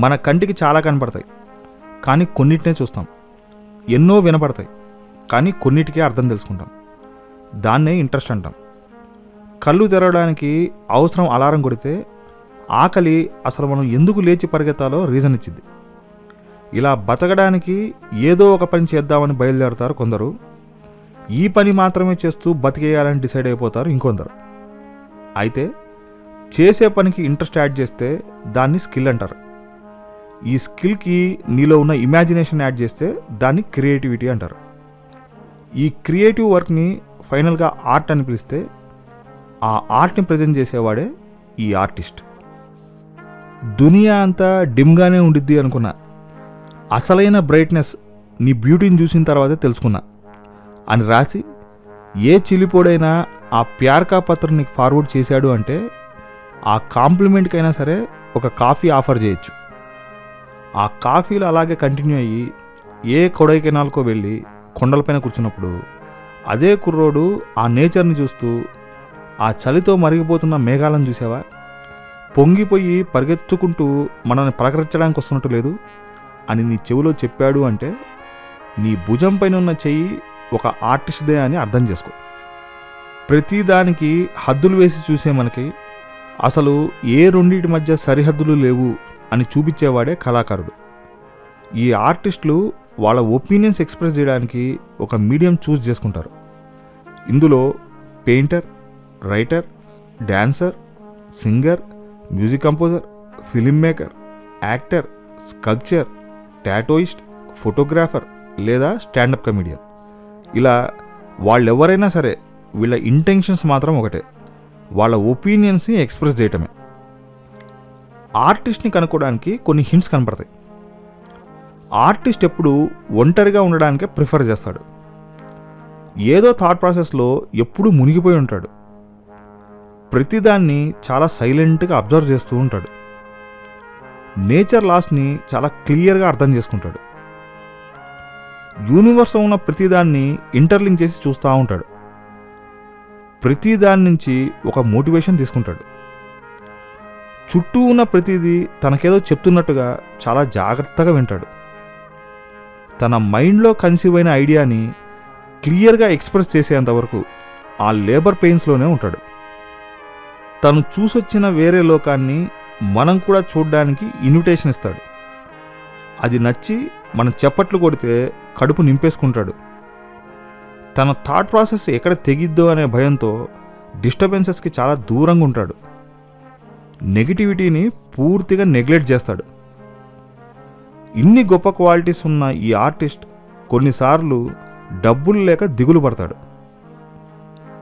మన కంటికి చాలా కనపడతాయి, కానీ కొన్నిటినే చూస్తాం. ఎన్నో వినపడతాయి, కానీ కొన్నిటికే అర్థం తెలుసుకుంటాం. దాన్నే ఇంట్రెస్ట్ అంటాం. కళ్ళు తెరవడానికి అవసరం అలారం కొడితే ఆకలి అసలు మనం ఎందుకు లేచి పరిగెత్తాలో రీజన్ ఇచ్చింది. ఇలా బతకడానికి ఏదో ఒక పని చేద్దామని బయలుదేరతారు కొందరు. ఈ పని మాత్రమే చేస్తూ బతికేయాలని డిసైడ్ అయిపోతారు ఇంకొందరు. అయితే చేసే పనికి ఇంట్రెస్ట్ యాడ్ చేస్తే దాన్ని స్కిల్ అంటారు. ఈ స్కిల్కి నీలో ఉన్న ఇమాజినేషన్ యాడ్ చేస్తే దాన్ని క్రియేటివిటీ అంటారు. ఈ క్రియేటివ్ వర్క్ని ఫైనల్గా ఆర్ట్ అని పిలిస్తే ఆ ఆర్ట్ని ప్రజెంట్ చేసేవాడే ఈ ఆర్టిస్ట్. దునియా అంతా డిమ్గానే ఉండిద్ది అనుకున్నా, అసలైన బ్రైట్నెస్ నీ బ్యూటీని చూసిన తర్వాతే తెలుసుకున్నా అని రాసి ఏ చిలిపోడైనా ఆ ప్యార్కా పత్రం నీకు ఫార్వర్డ్ చేశాడు అంటే ఆ కాంప్లిమెంట్కైనా సరే ఒక కాఫీ ఆఫర్ చేయొచ్చు. ఆ కాఫీలు అలాగే కంటిన్యూ అయ్యి ఏ కొడైకెనాల్కో వెళ్ళి కొండలపైన కూర్చున్నప్పుడు అదే కుర్రోడు ఆ నేచర్ని చూస్తూ ఆ చలితో మరిగిపోతున్న మేఘాలను చూసావా, పొంగిపోయి పరిగెత్తుకుంటూ మనల్ని పలకరించడానికి వస్తున్నట్టు లేదు అని నీ చెవిలో చెప్పాడు అంటే నీ భుజం పైన ఉన్న చెయ్యి ఒక ఆర్టిస్ట్దే అని అర్థం చేసుకో. ప్రతిదానికి హద్దులు వేసి చూసే మనకి అసలు ఏ రెండింటి మధ్య సరిహద్దులు లేవు అని చూపించేవాడే కళాకారుడు. ఈ ఆర్టిస్టులు వాళ్ళ ఒపీనియన్స్ ఎక్స్ప్రెస్ చేయడానికి ఒక మీడియం చూస్ చేసుకుంటారు. ఇందులో painter, writer, dancer, singer, music composer, film maker, actor, sculpture, tattooist, photographer లేదా స్టాండప్ కమెడియన్, ఇలా వాళ్ళెవరైనా సరే వీళ్ళ ఇంటెన్షన్స్ మాత్రం ఒకటే, వాళ్ళ ఒపీనియన్స్ని ఎక్స్ప్రెస్ చేయటమే. ఆర్టిస్ట్ని కనుక్కోవడానికి కొన్ని హింట్స్ కనపడతాయి. ఆర్టిస్ట్ ఎప్పుడు ఒంటరిగా ఉండడానికే ప్రిఫర్ చేస్తాడు. ఏదో థాట్ ప్రాసెస్లో ఎప్పుడూ మునిగిపోయి ఉంటాడు. ప్రతిదాన్ని చాలా సైలెంట్గా అబ్జర్వ్ చేస్తూ ఉంటాడు. నేచర్ లాస్ని చాలా క్లియర్గా అర్థం చేసుకుంటాడు. యూనివర్స్లో ఉన్న ప్రతిదాన్ని ఇంటర్లింక్ చేసి చూస్తూ ఉంటాడు. ప్రతిదాని నుంచి ఒక మోటివేషన్ తీసుకుంటాడు. చుట్టూ ఉన్న ప్రతిదీ తనకేదో చెప్తున్నట్టుగా చాలా జాగ్రత్తగా వింటాడు. తన మైండ్లో కన్సీవ్ అయిన ఐడియాని క్లియర్గా ఎక్స్ప్రెస్ చేసేంతవరకు ఆ లేబర్ పెయిన్స్లోనే ఉంటాడు. తను చూసొచ్చిన వేరే లోకాన్ని మనం కూడా చూడడానికి ఇన్విటేషన్ ఇస్తాడు. అది నచ్చి మనం చప్పట్లు కొడితే కడుపు నింపేసుకుంటాడు. తన థాట్ ప్రాసెస్ ఎక్కడ తెగిద్దో అనే భయంతో డిస్టర్బెన్సెస్కి చాలా దూరంగా ఉంటాడు. నెగిటివిటీని పూర్తిగా నెగ్లెక్ట్ చేస్తాడు. ఇన్ని గొప్ప క్వాలిటీస్ ఉన్న ఈ ఆర్టిస్ట్ కొన్నిసార్లు డబ్బులు లేక దిగులు పడతాడు.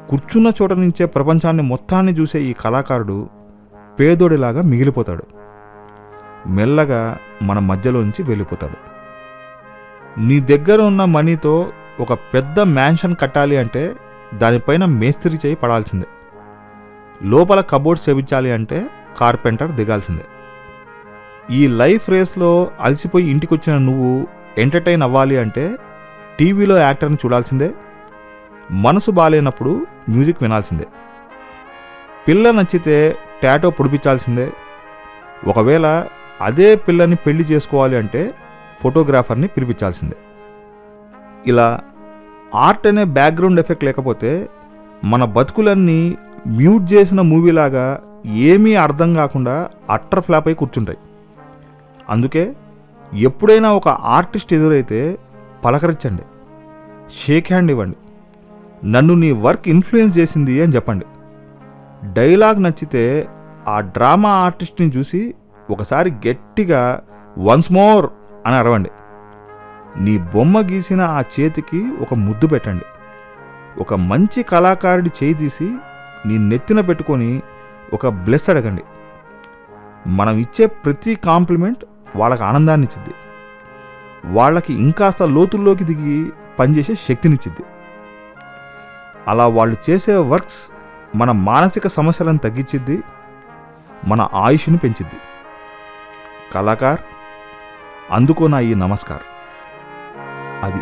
కూర్చున్న చోట నుంచే ప్రపంచాన్ని మొత్తాన్ని చూసే ఈ కళాకారుడు పేదోడిలాగా మిగిలిపోతాడు. మెల్లగా మన మధ్యలోంచి వెళ్ళిపోతాడు. నీ దగ్గర ఉన్న మనీతో ఒక పెద్ద మ్యాన్షన్ కట్టాలి అంటే దానిపైన మేస్త్రి చేయి పడాల్సిందే. లోపల కబోర్డ్స్ చేయించాలి అంటే కార్పెంటర్ దిగాల్సిందే. ఈ లైఫ్ రేస్లో అలసిపోయి ఇంటికొచ్చిన నువ్వు ఎంటర్టైన్ అవ్వాలి అంటే టీవీలో యాక్టర్ని చూడాల్సిందే. మనసు బాలేనప్పుడు మ్యూజిక్ వినాల్సిందే. పిల్ల నచ్చితే టాటో పొడిపించాల్సిందే. ఒకవేళ అదే పిల్లని పెళ్లి చేసుకోవాలి అంటే ఫోటోగ్రాఫర్ని పిలిపించాల్సిందే. ఇలా ఆర్ట్ అనే బ్యాక్గ్రౌండ్ ఎఫెక్ట్ లేకపోతే మన బతుకులన్నీ మ్యూట్ చేసిన మూవీలాగా ఏమీ అర్థం కాకుండా అట్టర్ ఫ్లాప్ అయి కూర్చుంటాయి. అందుకే ఎప్పుడైనా ఒక ఆర్టిస్ట్ ఎదురైతే పలకరించండి, షేక్ హ్యాండ్ ఇవ్వండి, నన్ను నీ వర్క్ ఇన్ఫ్లుయెన్స్ చేసింది అని చెప్పండి. డైలాగ్ నచ్చితే ఆ డ్రామా ఆర్టిస్ట్ని చూసి ఒకసారి గట్టిగా వన్స్ మోర్ అని అరవండి. నీ బొమ్మ గీసిన ఆ చేతికి ఒక ముద్దు పెట్టండి. ఒక మంచి కళాకారుడి చేయి తీసి నీ నెత్తిన పెట్టుకొని ఒక బ్లెస్ అడగండి. మనం ఇచ్చే ప్రతి కాంప్లిమెంట్ వాళ్ళకి ఆనందాన్ని ఇచ్చిద్ది. వాళ్ళకి ఇంకాస్త లోతుల్లోకి దిగి పనిచేసే శక్తినిచ్చిద్ది. అలా వాళ్ళు చేసే వర్క్స్ మన మానసిక సమస్యలను తగ్గించిద్ది, మన ఆయుష్ని పెంచిద్ది. కళాకార్, అందుకో నా ఈ నమస్కారం. అది